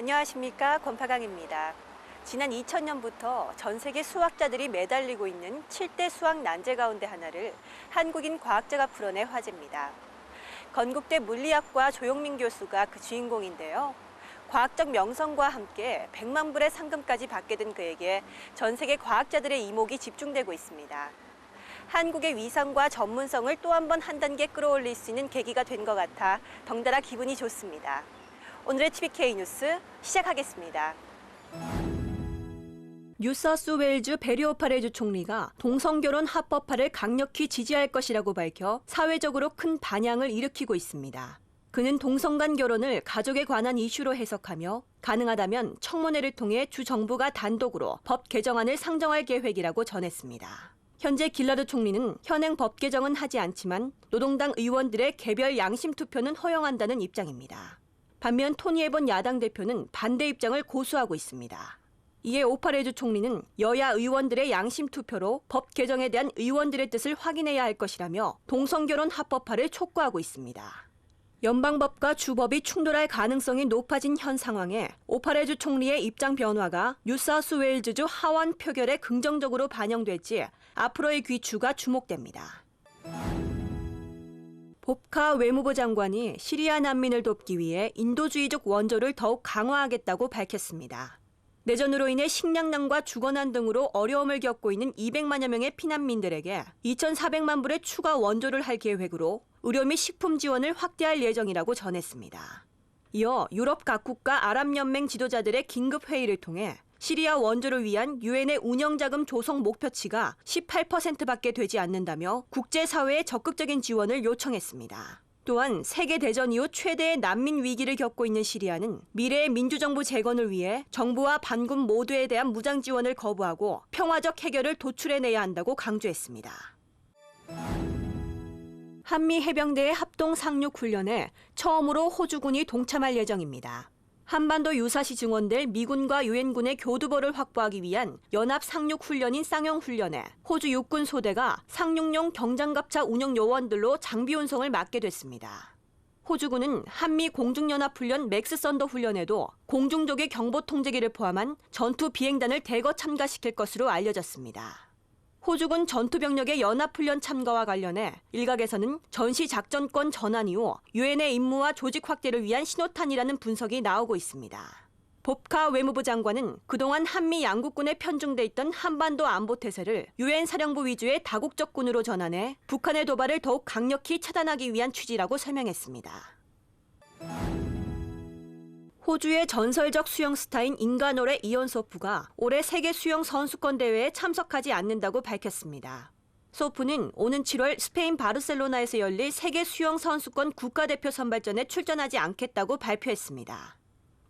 안녕하십니까, 권파강입니다. 지난 2000년부터 전 세계 수학자들이 매달리고 있는 7대 수학 난제 가운데 하나를 한국인 과학자가 풀어내 화제입니다. 건국대 물리학과 조용민 교수가 그 주인공인데요. 과학적 명성과 함께 100만 불의 상금까지 받게 된 그에게 전 세계 과학자들의 이목이 집중되고 있습니다. 한국의 위상과 전문성을 또 한 번 한 단계 끌어올릴 수 있는 계기가 된 것 같아 덩달아 기분이 좋습니다. 오늘의 TVK 뉴스 시작하겠습니다. 뉴사우스웨일즈 베리 오파레주 총리가 동성결혼 합법화를 강력히 지지할 것이라고 밝혀 사회적으로 큰 반향을 일으키고 있습니다. 그는 동성 간 결혼을 가족에 관한 이슈로 해석하며 가능하다면 청문회를 통해 주 정부가 단독으로 법 개정안을 상정할 계획이라고 전했습니다. 현재 길라드 총리는 현행 법 개정은 하지 않지만 노동당 의원들의 개별 양심 투표는 허용한다는 입장입니다. 반면 토니 에본 야당 대표는 반대 입장을 고수하고 있습니다. 이에 오파레주 총리는 여야 의원들의 양심 투표로 법 개정에 대한 의원들의 뜻을 확인해야 할 것이라며 동성결혼 합법화를 촉구하고 있습니다. 연방법과 주법이 충돌할 가능성이 높아진 현 상황에 오파레주 총리의 입장 변화가 뉴사우스웨일즈주 하원 표결에 긍정적으로 반영될지 앞으로의 귀추가 주목됩니다. 봅카 외무부 장관이 시리아 난민을 돕기 위해 인도주의적 원조를 더욱 강화하겠다고 밝혔습니다. 내전으로 인해 식량난과 주거난 등으로 어려움을 겪고 있는 200만여 명의 피난민들에게 2,400만 불의 추가 원조를 할 계획으로 의료 및 식품 지원을 확대할 예정이라고 전했습니다. 이어 유럽 각국과 아랍연맹 지도자들의 긴급회의를 통해 시리아 원조를 위한 유엔의 운영자금 조성 목표치가 18%밖에 되지 않는다며 국제사회의 적극적인 지원을 요청했습니다. 또한 세계대전 이후 최대의 난민 위기를 겪고 있는 시리아는 미래의 민주정부 재건을 위해 정부와 반군 모두에 대한 무장 지원을 거부하고 평화적 해결을 도출해내야 한다고 강조했습니다. 한미 해병대의 합동 상륙 훈련에 처음으로 호주군이 동참할 예정입니다. 한반도 유사시 증원될 미군과 유엔군의 교두보를 확보하기 위한 연합 상륙 훈련인 쌍용훈련에 호주 육군 소대가 상륙용 경장갑차 운영 요원들로 장비 운송을 맡게 됐습니다. 호주군은 한미 공중연합훈련 맥스 썬더 훈련에도 공중족의 경보 통제기를 포함한 전투 비행단을 대거 참가시킬 것으로 알려졌습니다. 호주군 전투병력의 연합훈련 참가와 관련해 일각에서는 전시작전권 전환 이후 유엔의 임무와 조직 확대를 위한 신호탄이라는 분석이 나오고 있습니다. 봅카 외무부 장관은 그동안 한미 양국군에 편중돼 있던 한반도 안보태세를 유엔 사령부 위주의 다국적 군으로 전환해 북한의 도발을 더욱 강력히 차단하기 위한 취지라고 설명했습니다. 호주의 전설적 수영 스타인 잉가노레 이언소프가 올해 세계 수영 선수권 대회에 참석하지 않는다고 밝혔습니다. 소프는 오는 7월 스페인 바르셀로나에서 열릴 세계 수영 선수권 국가대표 선발전에 출전하지 않겠다고 발표했습니다.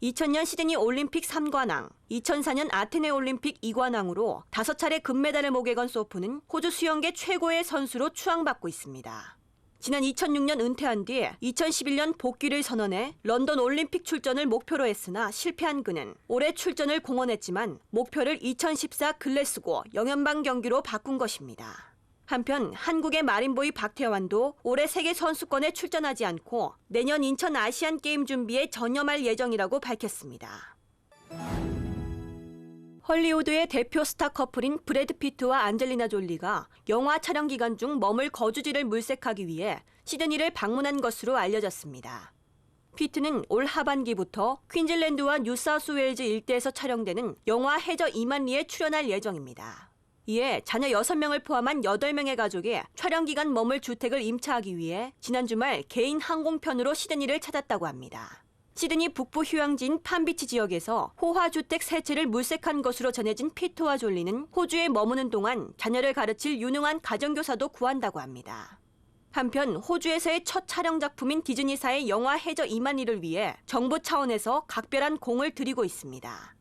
2000년 시드니 올림픽 3관왕, 2004년 아테네 올림픽 2관왕으로 5차례 금메달을 목에 건 소프는 호주 수영계 최고의 선수로 추앙받고 있습니다. 지난 2006년 은퇴한 뒤 2011년 복귀를 선언해 런던 올림픽 출전을 목표로 했으나 실패한 그는 올해 출전을 공언했지만 목표를 2014 글래스고 영연방 경기로 바꾼 것입니다. 한편 한국의 마린보이 박태환도 올해 세계 선수권에 출전하지 않고 내년 인천 아시안 게임 준비에 전념할 예정이라고 밝혔습니다. 헐리우드의 대표 스타 커플인 브래드 피트와 안젤리나 졸리가 영화 촬영 기간 중 머물 거주지를 물색하기 위해 시드니를 방문한 것으로 알려졌습니다. 피트는 올 하반기부터 퀸즐랜드와 뉴사우스웨일즈 일대에서 촬영되는 영화 해저 2만 리에 출연할 예정입니다. 이에 자녀 6명을 포함한 8명의 가족이 촬영 기간 머물 주택을 임차하기 위해 지난 주말 개인 항공편으로 시드니를 찾았다고 합니다. 시드니 북부 휴양지인 팜비치 지역에서 호화주택 3채를 물색한 것으로 전해진 피트와 졸리는 호주에 머무는 동안 자녀를 가르칠 유능한 가정교사도 구한다고 합니다. 한편 호주에서의 첫 촬영 작품인 디즈니사의 영화 해저 2만 리를 위해 정부 차원에서 각별한 공을 들이고 있습니다.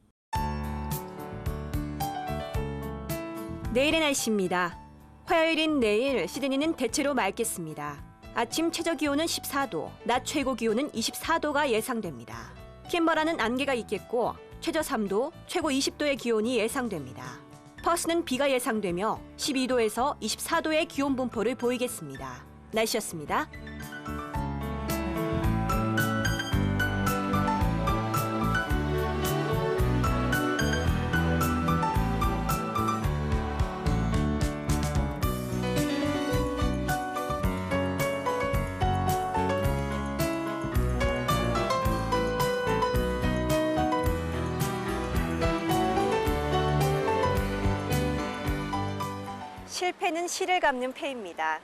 내일의 날씨입니다. 화요일인 내일 시드니는 대체로 맑겠습니다. 아침 최저 기온은 14도, 낮 최고 기온은 24도가 예상됩니다. 캔버라는 안개가 있겠고 최저 3도, 최고 20도의 기온이 예상됩니다. 퍼스는 비가 예상되며 12도에서 24도의 기온 분포를 보이겠습니다. 날씨였습니다. 실패는 실을 갚는 패입니다.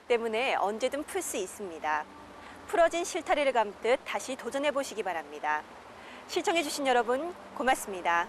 때문에 언제든 풀 수 있습니다. 풀어진 실타래를 감듯 다시 도전해 보시기 바랍니다. 시청해 주신 여러분 고맙습니다.